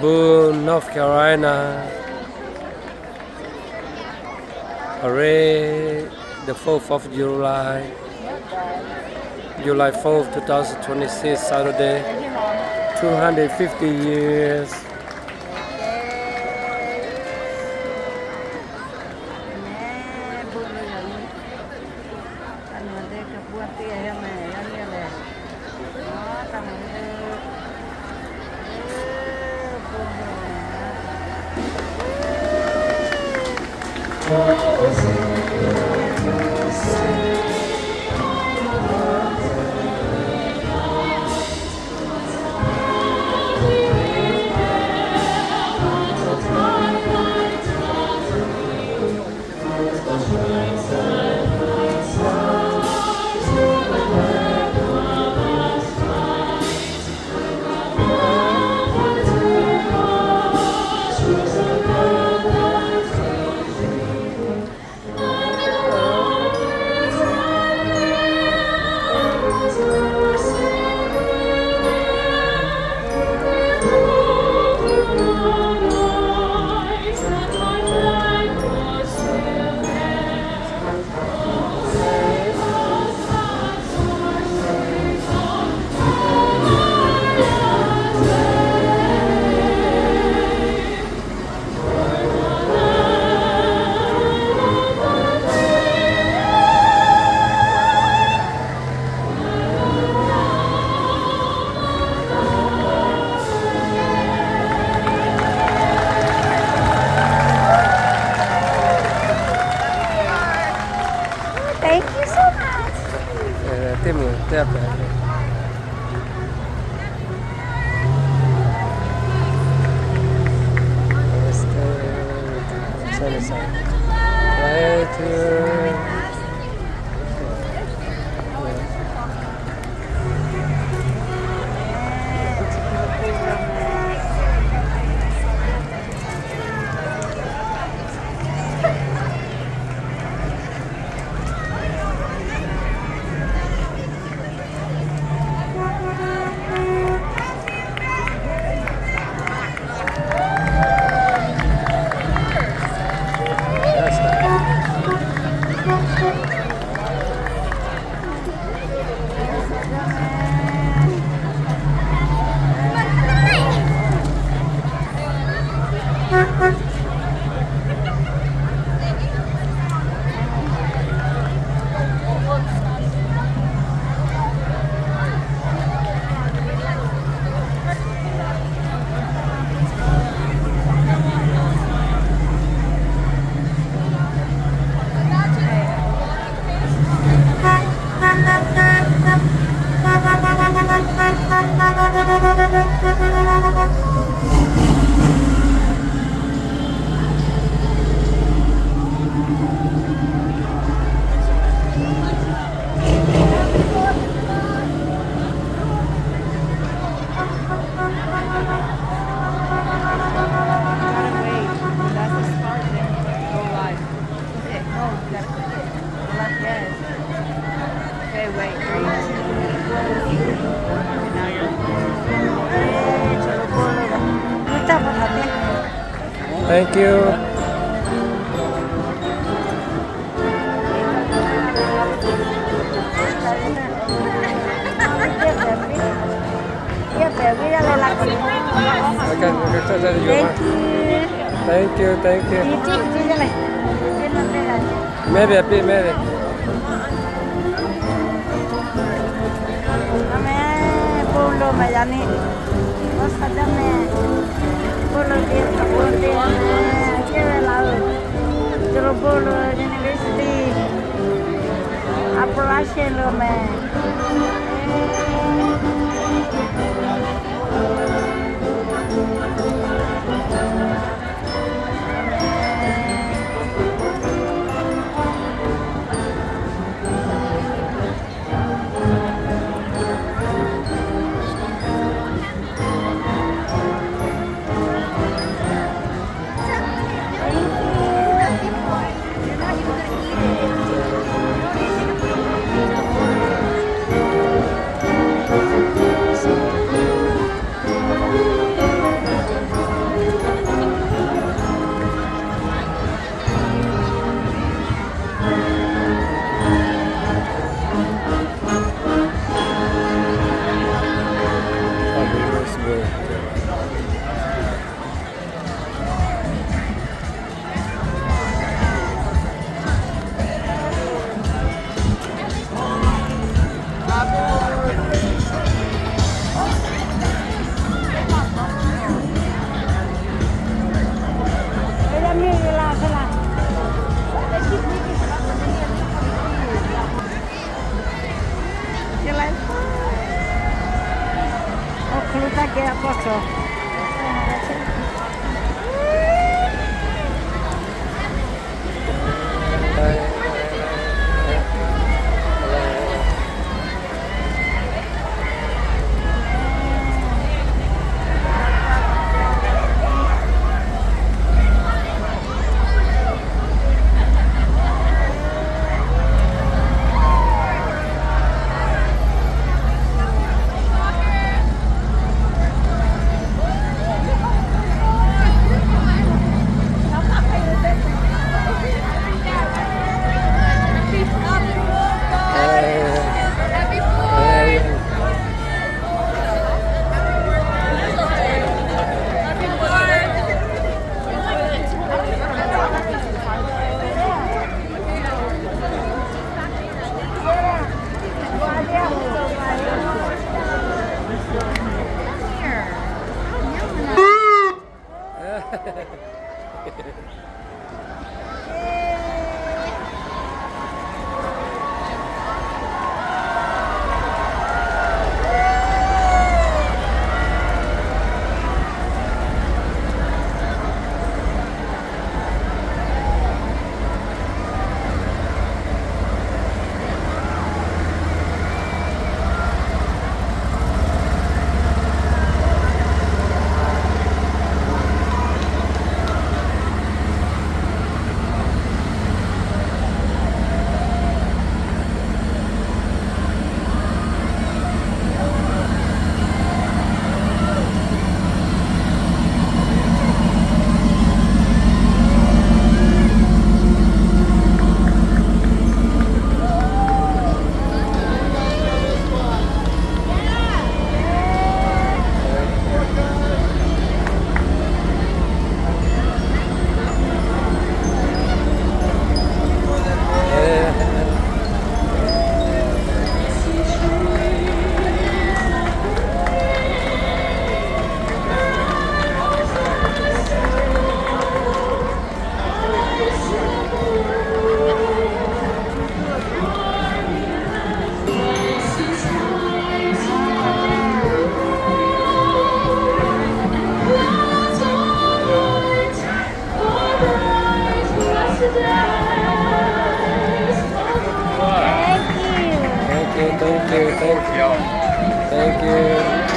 Boone, North Carolina. Parade the 4th of July, July 4th, 2026, Saturday, 250 years. Thank you so much. Timur, tiap ya. Thank you. Thank you, thank you. Maybe a bit, maybe. Pulo Miami. Cosa da me? Pulo di che velado. Yo pulo University. Appalachian me. Kluta che a poco. Thank you.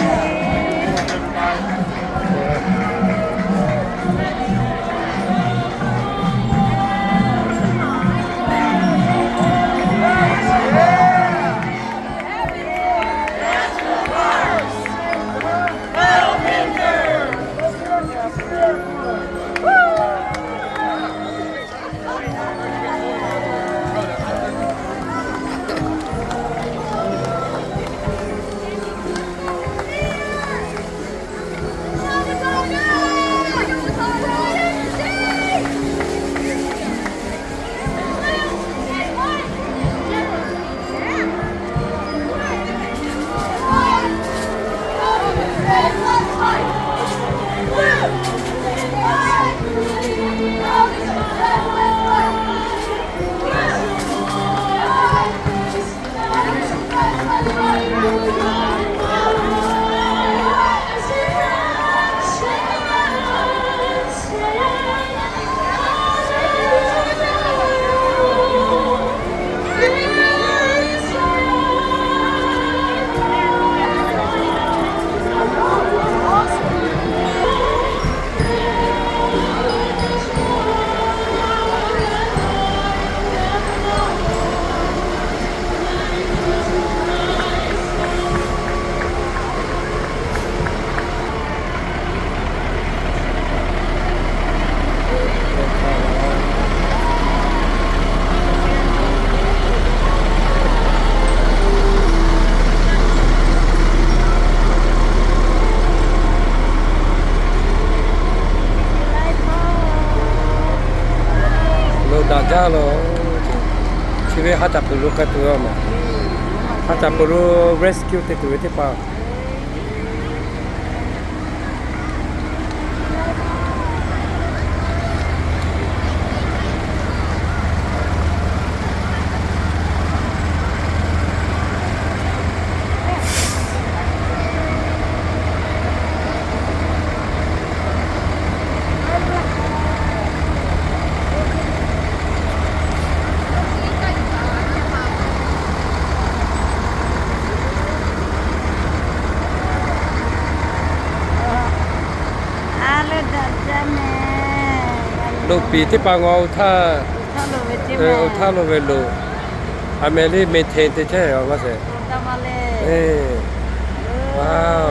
Dalo, ciri hata perlu ketua mah, hata perlu rescue itu pak. ลูกปีที่ปางเอาท่า ถ้าเราไปจิ้ม เอาท่าโลเวโลอเมริเมเทนใช่เหรอว่าเส ตามาเล เอ้ว้าว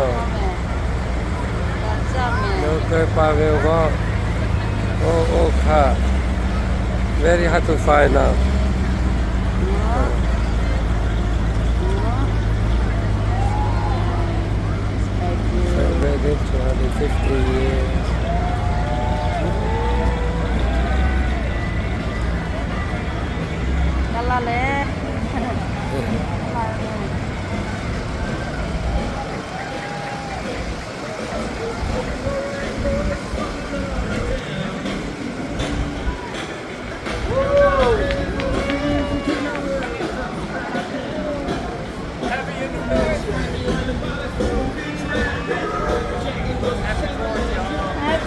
จ้าแม่ แล้วเคยปาเวลก็โอ้ค่ะ very hard to find now within 250 years Kala le.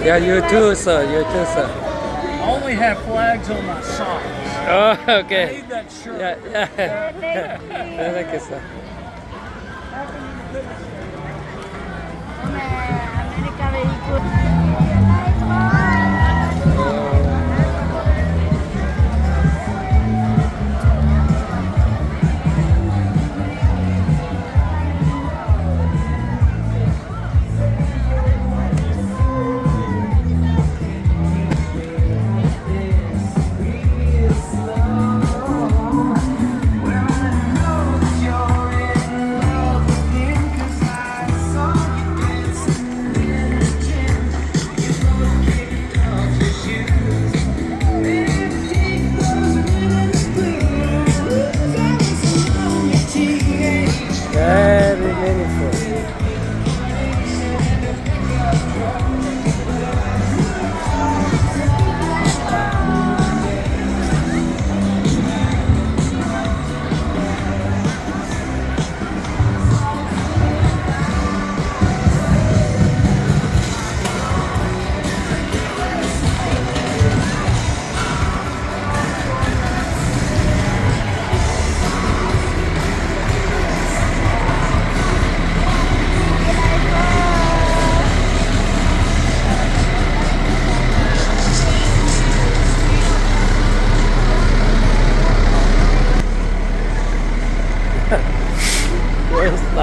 Yeah, you too, sir. You too, sir. I only have flags on my socks. Oh, I okay. need that shirt. Yeah. Thank you, sir. Amerika will ikut. Very meaningful.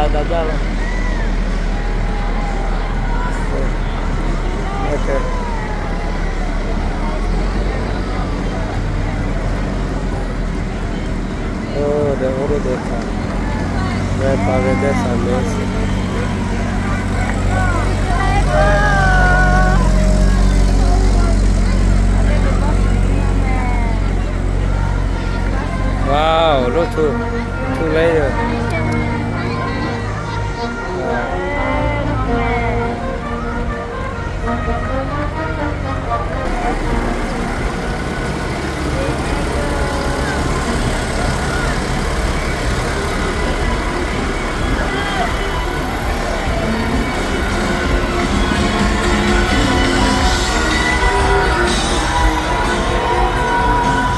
Está jalan. Okay. Oh, the holiday car. Red Paradise, that's amazing. Wow, look two layers. Wow.